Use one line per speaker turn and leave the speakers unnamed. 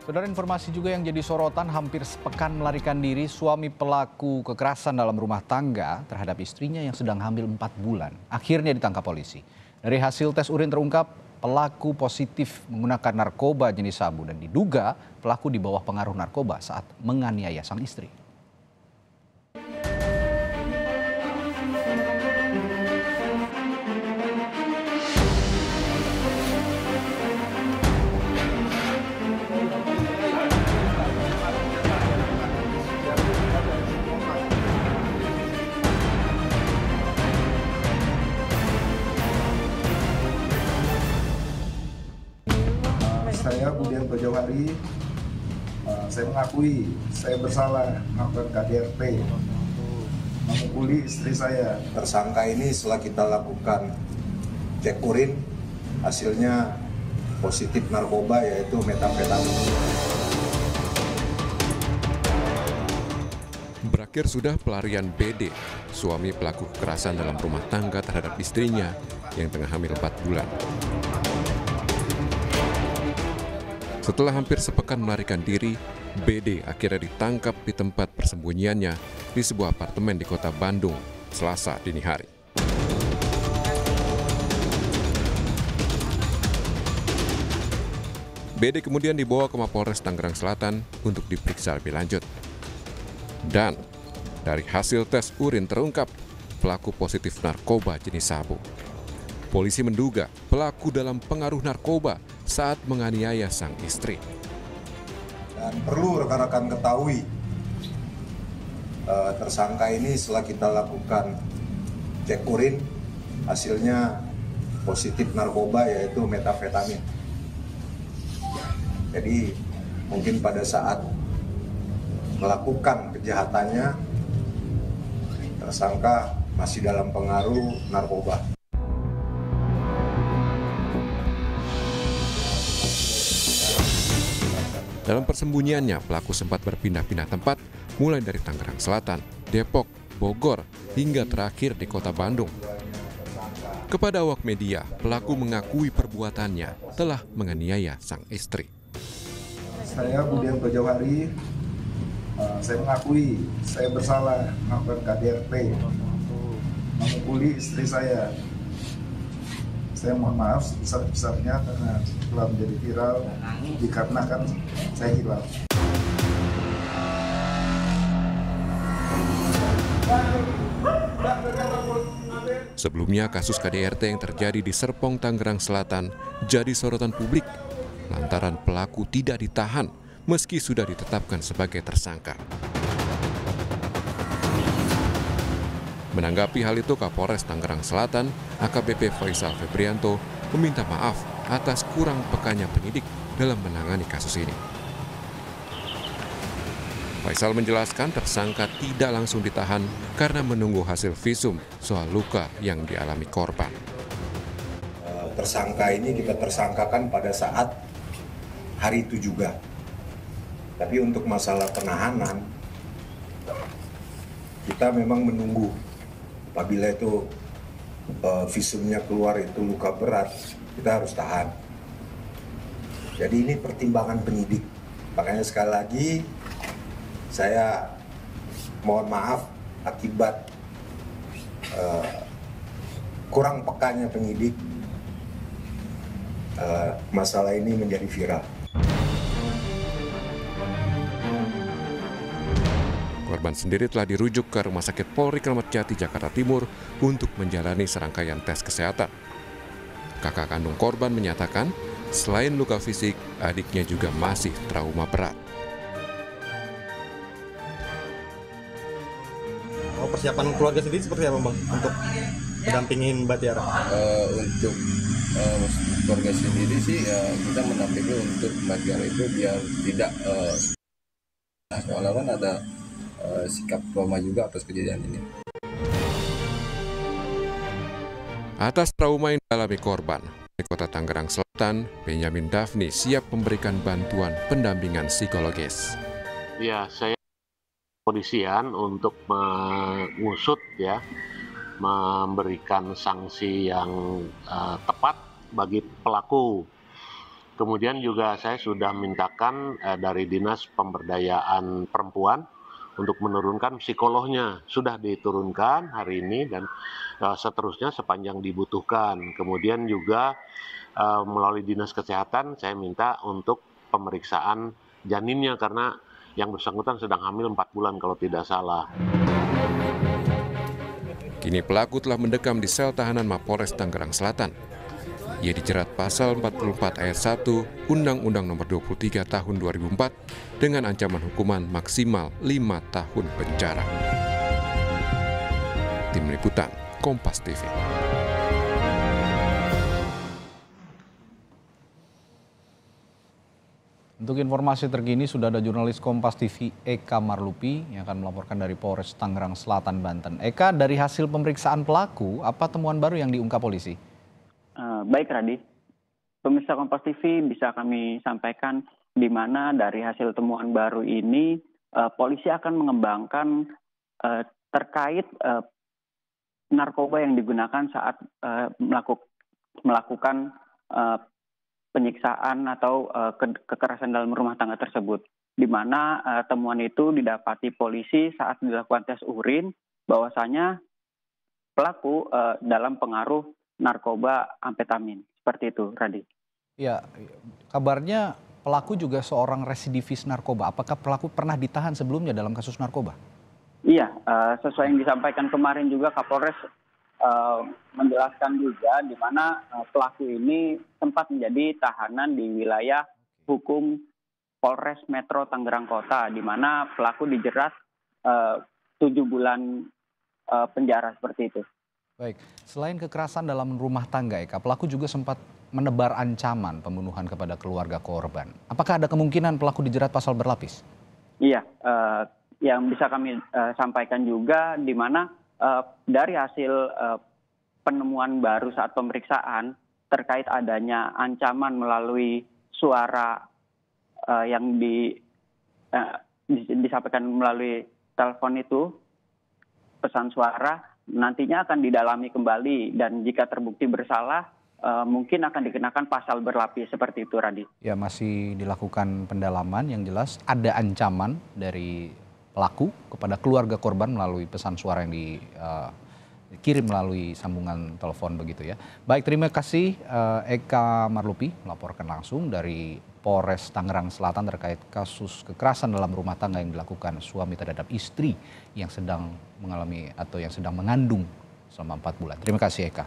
Saudara, informasi juga yang jadi sorotan, hampir sepekan melarikan diri suami pelaku kekerasan dalam rumah tangga terhadap istrinya yang sedang hamil 4 bulan. Akhirnya ditangkap polisi. Dari hasil tes urin terungkap pelaku positif menggunakan narkoba jenis sabu dan diduga pelaku di bawah pengaruh narkoba saat menganiaya sang istri.
Saya Budianto Jauhari, saya mengakui saya bersalah melakukan KDRT, memukuli istri saya.
Tersangka ini setelah kita lakukan cek urin, hasilnya positif narkoba yaitu metamfetamin.
Berakhir sudah pelarian BD, suami pelaku kekerasan dalam rumah tangga terhadap istrinya yang tengah hamil 4 bulan. Setelah hampir sepekan melarikan diri, BD akhirnya ditangkap di tempat persembunyiannya di sebuah apartemen di kota Bandung, Selasa dini hari. BD kemudian dibawa ke Mapolres Tangerang Selatan untuk diperiksa lebih lanjut. Dan dari hasil tes urin terungkap pelaku positif narkoba jenis sabu. Polisi menduga pelaku dalam pengaruh narkoba saat menganiaya sang istri.
Dan perlu rekan-rekan ketahui, tersangka ini setelah kita lakukan cek urin, hasilnya positif narkoba yaitu metamfetamin. Jadi mungkin pada saat melakukan kejahatannya, tersangka masih dalam pengaruh narkoba.
Dalam persembunyiannya, pelaku sempat berpindah-pindah tempat, mulai dari Tangerang Selatan, Depok, Bogor, hingga terakhir di kota Bandung. Kepada awak media, pelaku mengakui perbuatannya telah menganiaya sang istri.
Saya Budianto Jauhari, saya mengakui saya bersalah melakukan KDRT, memukuli istri saya. Saya mohon maaf sebesar-besarnya karena telah menjadi viral dikarenakan saya hilang.
Sebelumnya, kasus KDRT yang terjadi di Serpong, Tangerang Selatan jadi sorotan publik lantaran pelaku tidak ditahan meski sudah ditetapkan sebagai tersangka. Menanggapi hal itu, Kapolres Tangerang Selatan, AKBP Faisal Febrianto, meminta maaf atas kurang pekanya penyidik dalam menangani kasus ini. Faisal menjelaskan tersangka tidak langsung ditahan karena menunggu hasil visum soal luka yang dialami korban.
Tersangka ini kita tersangkakan pada saat hari itu juga. Tapi untuk masalah penahanan, kita memang menunggu. Apabila itu visumnya keluar itu luka berat, kita harus tahan. Jadi ini pertimbangan penyidik. Makanya sekali lagi saya mohon maaf akibat kurang pekanya penyidik, masalah ini menjadi viral.
Korban sendiri telah dirujuk ke Rumah Sakit Polri Kramat Jati, Jakarta Timur untuk menjalani serangkaian tes kesehatan. Kakak kandung korban menyatakan, selain luka fisik, adiknya juga masih trauma berat.
Persiapan keluarga sendiri seperti apa, Bang, untuk mendampingin Mbak Tiara?
Untuk keluarga sendiri sih kita mendampingi untuk Mbak Tiara itu biar tidak soalnya kan ada sikap trauma juga atas kejadian ini.
Atas trauma yang dialami korban, di Kota Tangerang Selatan, Benyamin Daphni siap memberikan bantuan pendampingan psikologis.
Ya, saya kepolisian untuk mengusut ya, memberikan sanksi yang tepat bagi pelaku. Kemudian juga saya sudah mintakan dari Dinas Pemberdayaan Perempuan untuk menurunkan psikolognya. Sudah diturunkan hari ini dan seterusnya sepanjang dibutuhkan. Kemudian juga melalui Dinas Kesehatan saya minta untuk pemeriksaan janinnya karena yang bersangkutan sedang hamil 4 bulan kalau tidak salah.
Kini pelaku telah mendekam di sel tahanan Mapolres Tangerang Selatan. Ia dijerat pasal 44 ayat 1 Undang-Undang Nomor 23 Tahun 2004 dengan ancaman hukuman maksimal 5 tahun penjara. Tim Liputan, Kompas TV.
Untuk informasi terkini sudah ada jurnalis Kompas TV Eka Marlupi yang akan melaporkan dari Polres Tangerang Selatan, Banten. Eka, dari hasil pemeriksaan pelaku, apa temuan baru yang diungkap polisi?
Baik Radi, pemirsa Kompas TV bisa kami sampaikan di mana dari hasil temuan baru ini polisi akan mengembangkan terkait narkoba yang digunakan saat melakukan penyiksaan atau kekerasan dalam rumah tangga tersebut. Di mana temuan itu didapati polisi saat dilakukan tes urin bahwasanya pelaku dalam pengaruh narkoba amfetamin. Seperti itu, Radi.
Ya, kabarnya pelaku juga seorang residivis narkoba. Apakah pelaku pernah ditahan sebelumnya dalam kasus narkoba?
Iya, sesuai yang disampaikan kemarin juga Kapolres menjelaskan juga di mana pelaku ini sempat menjadi tahanan di wilayah hukum Polres Metro Tangerang Kota, di mana pelaku dijerat 7 bulan penjara seperti itu.
Baik, selain kekerasan dalam rumah tangga, Eka, pelaku juga sempat menebar ancaman pembunuhan kepada keluarga korban. Apakah ada kemungkinan pelaku dijerat pasal berlapis?
Iya, yang bisa kami sampaikan juga di mana dari hasil penemuan baru saat pemeriksaan terkait adanya ancaman melalui suara yang disampaikan melalui telepon itu, pesan suara, nantinya akan didalami kembali dan jika terbukti bersalah mungkin akan dikenakan pasal berlapis seperti itu, Radi.
Ya, masih dilakukan pendalaman. Yang jelas ada ancaman dari pelaku kepada keluarga korban melalui pesan suara yang dikirim melalui sambungan telepon begitu ya. Baik, terima kasih Eka Marlupi melaporkan langsung dari Polres Tangerang Selatan terkait kasus kekerasan dalam rumah tangga yang dilakukan suami terhadap istri yang sedang mengalami atau yang sedang mengandung selama 4 bulan. Terima kasih Eka.